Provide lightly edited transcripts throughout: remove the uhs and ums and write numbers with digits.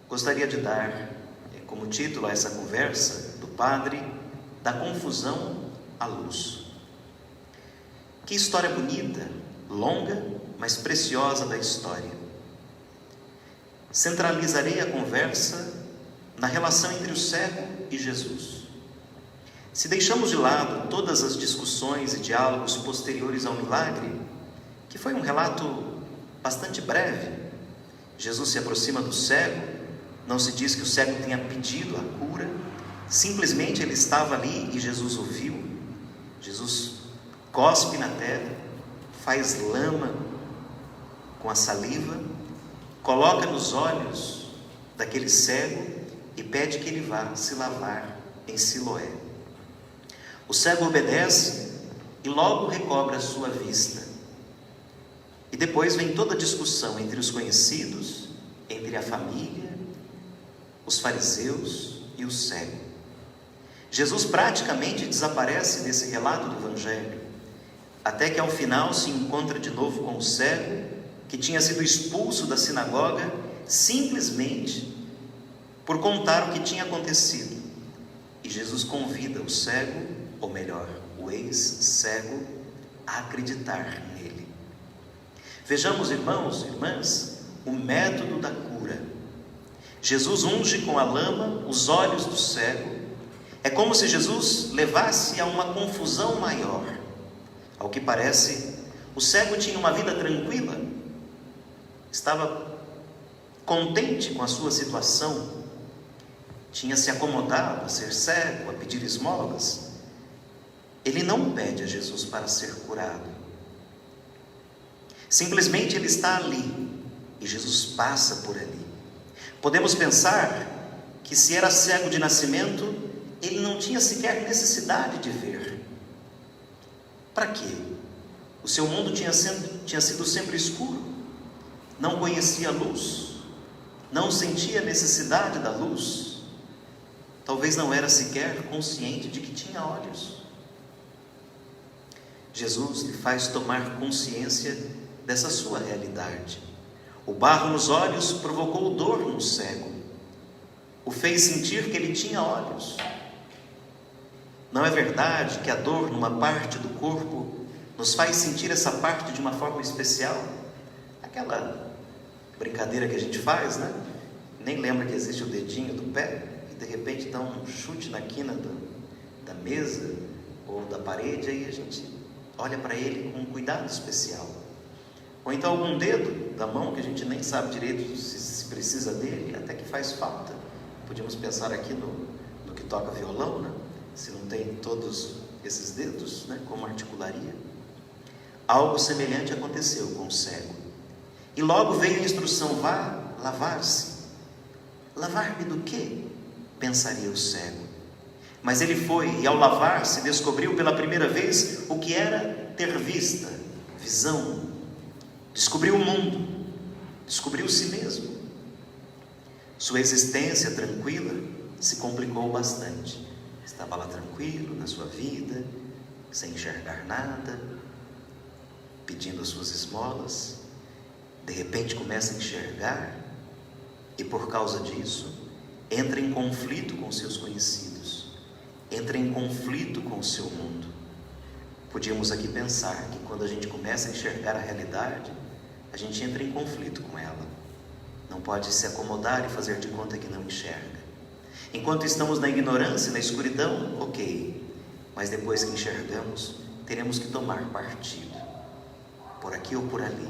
gostaria de dar como título a essa conversa do padre: da confusão à luz. Que história bonita, longa, mas preciosa da história. Centralizarei a conversa na relação entre o cego e Jesus. Se deixamos de lado todas as discussões e diálogos posteriores ao milagre, que foi um relato bastante breve, Jesus se aproxima do cego, não se diz que o cego tenha pedido a cura, simplesmente ele estava ali e Jesus ouviu. Jesus cospe na terra, faz lama com a saliva, coloca nos olhos daquele cego e pede que ele vá se lavar em Siloé. O cego obedece e logo recobra a sua vista. E depois vem toda a discussão entre os conhecidos, entre a família, os fariseus e o cego. Jesus praticamente desaparece desse relato do Evangelho, até que ao final se encontra de novo com o cego, que tinha sido expulso da sinagoga simplesmente por contar o que tinha acontecido. E Jesus convida o cego, ou melhor, o ex-cego, a acreditar nele. Vejamos, irmãos e irmãs, o método da cura. Jesus unge com a lama os olhos do cego. É como se Jesus levasse a uma confusão maior. Ao que parece, o cego tinha uma vida tranquila, estava contente com a sua situação, tinha se acomodado a ser cego, a pedir esmolas. Ele não pede a Jesus para ser curado. Simplesmente ele está ali e Jesus passa por ali. Podemos pensar que se era cego de nascimento, ele não tinha sequer necessidade de ver. Para quê? O seu mundo tinha sido sempre escuro, não conhecia a luz, não sentia a necessidade da luz, talvez não era sequer consciente de que tinha olhos. Jesus lhe faz tomar consciência dessa sua realidade. O barro nos olhos provocou dor no cego, o fez sentir que ele tinha olhos. Não é verdade que a dor numa parte do corpo nos faz sentir essa parte de uma forma especial? Aquela brincadeira que a gente faz, né? Nem lembra que existe o dedinho do pé, e de repente dá um chute na quina da mesa ou da parede, aí a gente olha para ele com um cuidado especial. Ou então algum dedo da mão que a gente nem sabe direito se precisa dele, até que faz falta. Podíamos pensar aqui no que toca violão, né? Se não tem todos esses dedos, né? Como articularia? Algo semelhante aconteceu com o cego. E logo veio a instrução: vá lavar-se. Lavar-me do quê? Pensaria o cego. Mas ele foi e ao lavar-se descobriu pela primeira vez o que era ter vista, visão. Descobriu o mundo, descobriu si mesmo. Sua existência tranquila se complicou bastante. Estava lá tranquilo na sua vida, sem enxergar nada, pedindo as suas esmolas. De repente começa a enxergar e por causa disso entra em conflito com seus conhecidos, entra em conflito com o seu mundo. Podíamos aqui pensar que quando a gente começa a enxergar a realidade, a gente entra em conflito com ela. Não pode se acomodar e fazer de conta que não enxerga. Enquanto estamos na ignorância, na escuridão, ok. Mas depois que enxergamos, teremos que tomar partido. Por aqui ou por ali,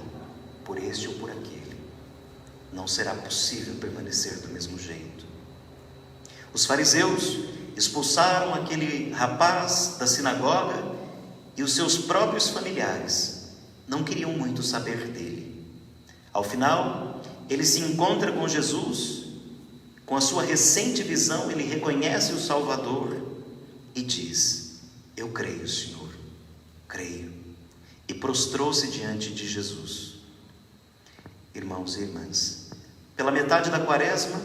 por este ou por aquele. Não será possível permanecer do mesmo jeito. Os fariseus expulsaram aquele rapaz da sinagoga e os seus próprios familiares não queriam muito saber dele. Ao final, ele se encontra com Jesus. Com a sua recente visão, ele reconhece o Salvador e diz: eu creio, Senhor, creio. E prostrou-se diante de Jesus. Irmãos e irmãs, pela metade da quaresma,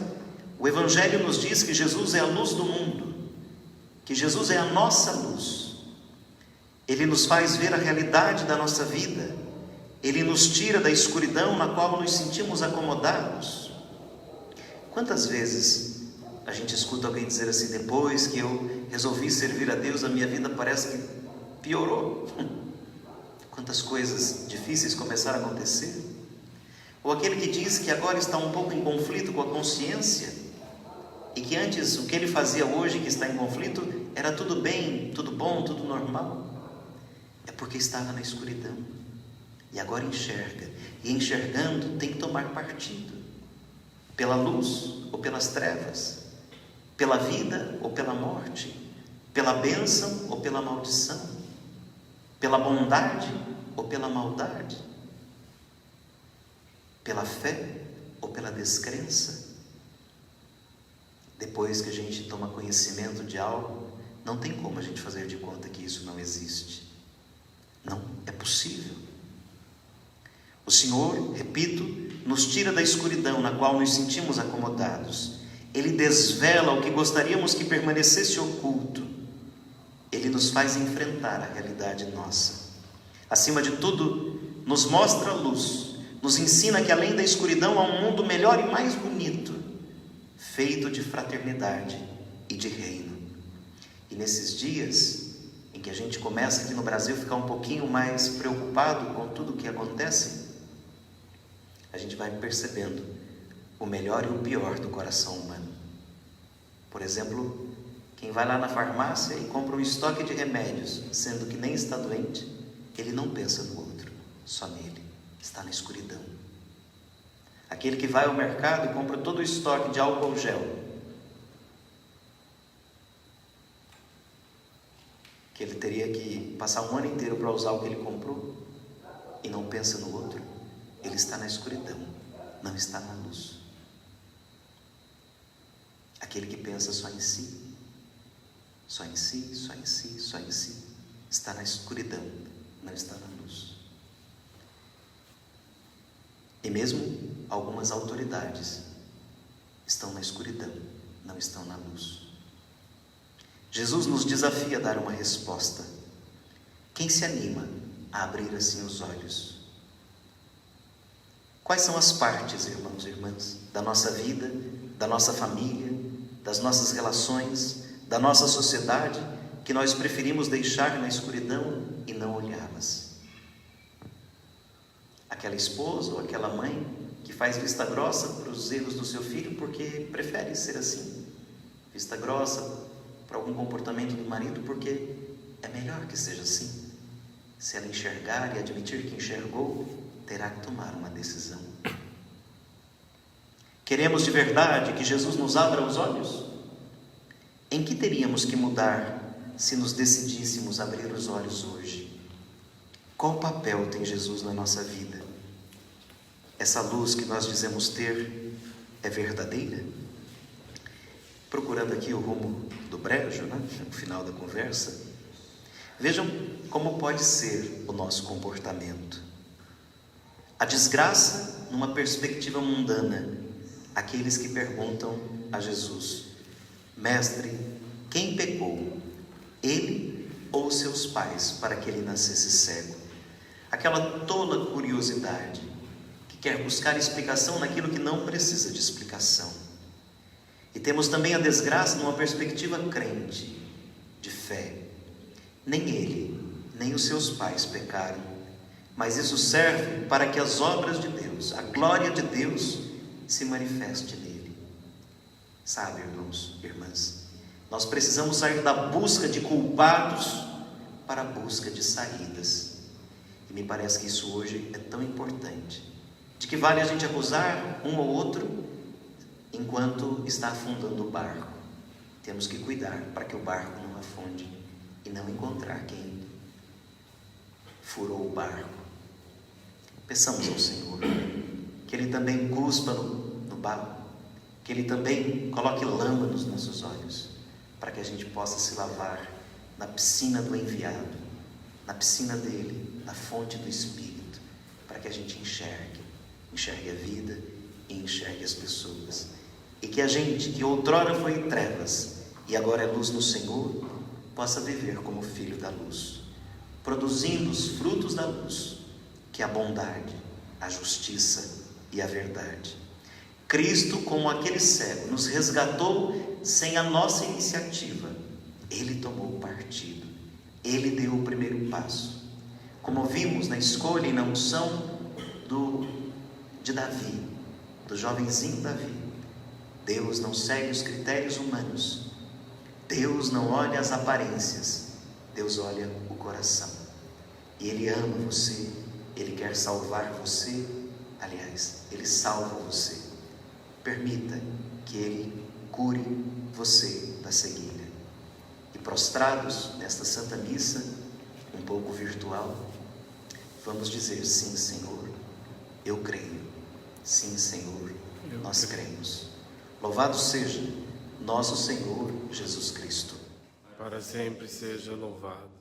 o Evangelho nos diz que Jesus é a luz do mundo, que Jesus é a nossa luz. Ele nos faz ver a realidade da nossa vida, Ele nos tira da escuridão na qual nos sentimos acomodados. Quantas vezes a gente escuta alguém dizer assim: depois que eu resolvi servir a Deus, a minha vida parece que piorou. Quantas coisas difíceis começaram a acontecer. Ou aquele que diz que agora está um pouco em conflito com a consciência, e que antes o que ele fazia hoje, que está em conflito, era tudo bem, tudo bom, tudo normal. É porque estava na escuridão, e agora enxerga, e enxergando tem que tomar partido, pela luz ou pelas trevas, pela vida ou pela morte, pela bênção ou pela maldição, pela bondade ou pela maldade, pela fé ou pela descrença. Depois que a gente toma conhecimento de algo, não tem como a gente fazer de conta que isso não existe. Não é possível. O Senhor, repito, nos tira da escuridão na qual nos sentimos acomodados. Ele desvela o que gostaríamos que permanecesse oculto. Ele nos faz enfrentar a realidade nossa. Acima de tudo, nos mostra a luz, nos ensina que além da escuridão há um mundo melhor e mais bonito, feito de fraternidade e de reino. E nesses dias em que a gente começa aqui no Brasil a ficar um pouquinho mais preocupado com tudo o que acontece, a gente vai percebendo o melhor e o pior do coração humano. Por exemplo, quem vai lá na farmácia e compra um estoque de remédios, sendo que nem está doente, ele não pensa no outro, só nele, está na escuridão. Aquele que vai ao mercado e compra todo o estoque de álcool gel, que ele teria que passar um ano inteiro para usar o que ele comprou, e não pensa no outro, ele está na escuridão, não está na luz. Aquele que pensa só em si, só em si, só em si, só em si, está na escuridão, não está na luz. E mesmo algumas autoridades estão na escuridão, não estão na luz. Jesus nos desafia a dar uma resposta. Quem se anima a abrir assim os olhos? Quais são as partes, irmãos e irmãs, da nossa vida, da nossa família, das nossas relações, da nossa sociedade, que nós preferimos deixar na escuridão e não olhá-las? Aquela esposa ou aquela mãe que faz vista grossa para os erros do seu filho porque prefere ser assim, vista grossa para algum comportamento do marido porque é melhor que seja assim. Se ela enxergar e admitir que enxergou, terá que tomar uma decisão. Queremos de verdade que Jesus nos abra os olhos? Em que teríamos que mudar se nos decidíssemos abrir os olhos hoje? Qual papel tem Jesus na nossa vida? Essa luz que nós dizemos ter é verdadeira? Procurando aqui o rumo do brejo, no final da conversa, vejam como pode ser o nosso comportamento. A desgraça numa perspectiva mundana, aqueles que perguntam a Jesus: Mestre, quem pecou, ele ou seus pais, para que ele nascesse cego? Aquela tola curiosidade que quer buscar explicação naquilo que não precisa de explicação. E temos também a desgraça numa perspectiva crente, de fé. Nem ele, nem os seus pais pecaram, mas isso serve para que as obras de Deus, a glória de Deus, se manifeste nele. Sabe, irmãos e irmãs, nós precisamos sair da busca de culpados para a busca de saídas. E me parece que isso hoje é tão importante. De que vale a gente acusar um ou outro enquanto está afundando o barco? Temos que cuidar para que o barco não afunde e não encontrar quem furou o barco. Peçamos ao Senhor que Ele também cuspa no barro, que Ele também coloque lama nos nossos olhos, para que a gente possa se lavar na piscina do enviado, na piscina dele, na fonte do Espírito, para que a gente enxergue a vida e enxergue as pessoas. E que a gente, que outrora foi em trevas e agora é luz no Senhor, possa viver como filho da luz, produzindo os frutos da luz, que é a bondade, a justiça e a verdade. Cristo, como aquele cego, nos resgatou sem a nossa iniciativa. Ele tomou partido, Ele deu o primeiro passo. Como vimos na escolha e na unção de Davi, do jovenzinho Davi, Deus não segue os critérios humanos, Deus não olha as aparências, Deus olha o coração. E Ele ama você, Ele quer salvar você, aliás, Ele salva você. Permita que Ele cure você da cegueira. E prostrados nesta Santa Missa, um pouco virtual, vamos dizer: sim, Senhor, eu creio. Sim, Senhor, nós cremos. Louvado seja nosso Senhor Jesus Cristo. Para sempre seja louvado.